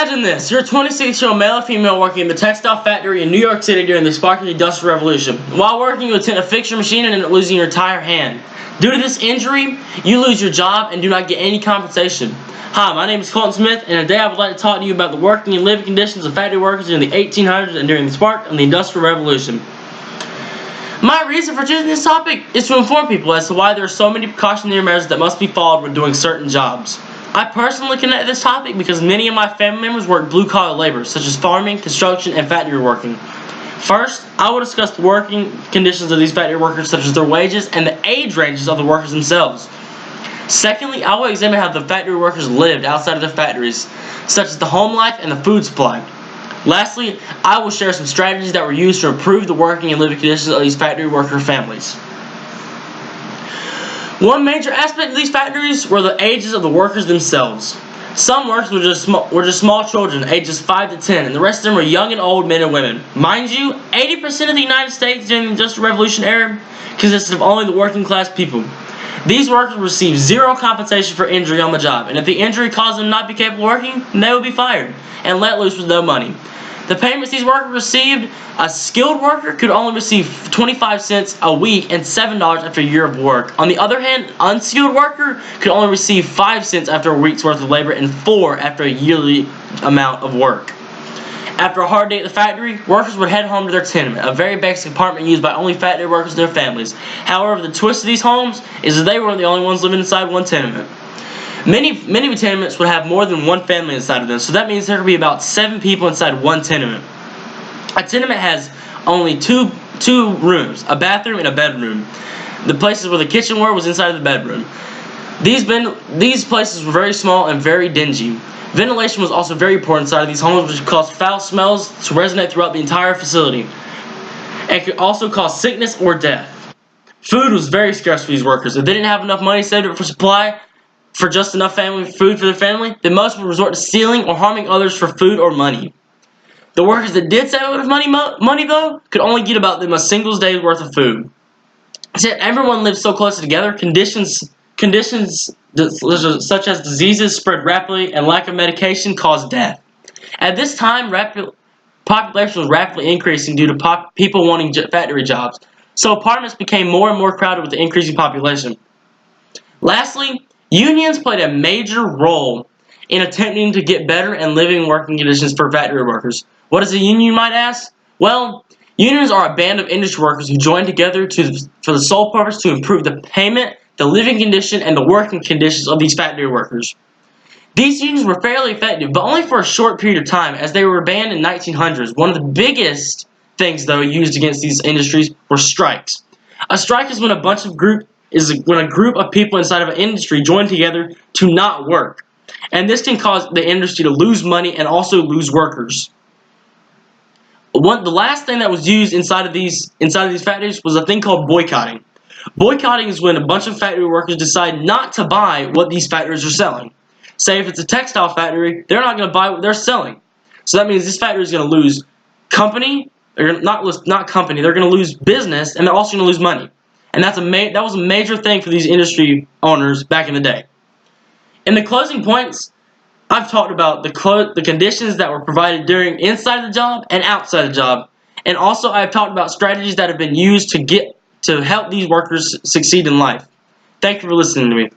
Imagine this, you're a 26-year-old male or female working in the textile factory in New York City during the sparkling Industrial Revolution. While working, you attempt to fix your machine and end up losing your entire hand. Due to this injury, you lose your job and do not get any compensation. Hi, my name is Colton Smith, and today I would like to talk to you about the working and living conditions of factory workers during the 1800s and during the spark of the Industrial Revolution. My reason for choosing this topic is to inform people as to why there are so many precautionary measures that must be followed when doing certain jobs. I personally connect this topic because many of my family members work blue-collar labor, such as farming, construction, and factory working. First, I will discuss the working conditions of these factory workers, such as their wages and the age ranges of the workers themselves. Secondly, I will examine how the factory workers lived outside of their factories, such as the home life and the food supply. Lastly, I will share some strategies that were used to improve the working and living conditions of these factory worker families. One major aspect of these factories were the ages of the workers themselves. Some workers were just small children, ages 5 to 10, and the rest of them were young and old men and women. Mind you, 80% of the United States during the Industrial Revolution era consisted of only the working class people. These workers received zero compensation for injury on the job, and if the injury caused them not to be capable of working, they would be fired and let loose with no money. The payments these workers received, a skilled worker could only receive 25 cents a week and $7 after a year of work. On the other hand, an unskilled worker could only receive 5 cents after a week's worth of labor and 4 after a yearly amount of work. After a hard day at the factory, workers would head home to their tenement, a very basic apartment used by only factory workers and their families. However, the twist of these homes is that they weren't the only ones living inside one tenement. Many tenements would have more than one family inside of them, so that means there could be about 7 people inside one tenement. A tenement has only two rooms, a bathroom and a bedroom. The places where the kitchen was inside of the bedroom. These places were very small and very dingy. Ventilation was also very poor inside of these homes, which caused foul smells to resonate throughout the entire facility. It could also cause sickness or death. Food was very scarce for these workers. If they didn't have enough money saved up for supply, for just enough food for their family, then most would resort to stealing or harming others for food or money. The workers that did save up money though, could only get about them a single day's worth of food. Since everyone lived so close together, conditions such as diseases spread rapidly and lack of medication caused death. At this time, population was rapidly increasing due to people wanting factory jobs, so apartments became more and more crowded with the increasing population. Lastly, unions played a major role in attempting to get better and living working conditions for factory workers. What is a union, you might ask? Well, unions are a band of industry workers who join together for the sole purpose to improve the payment, the living condition, and the working conditions of these factory workers. These unions were fairly effective, but only for a short period of time, as they were banned in the 1900s. One of the biggest things, though, used against these industries were strikes. A strike is when a group of people inside of an industry join together to not work. And this can cause the industry to lose money and also lose workers. The last thing that was used inside of these factories was a thing called boycotting. Boycotting is when a bunch of factory workers decide not to buy what these factories are selling. Say if it's a textile factory, they're not going to buy what they're selling. So that means this factory is going to lose company, or not company, they're going to lose business, and they're also going to lose money. And that was a major thing for these industry owners back in the day. In the closing points, I've talked about the conditions that were provided inside the job and outside the job. And also I've talked about strategies that have been used to help these workers succeed in life. Thank you for listening to me.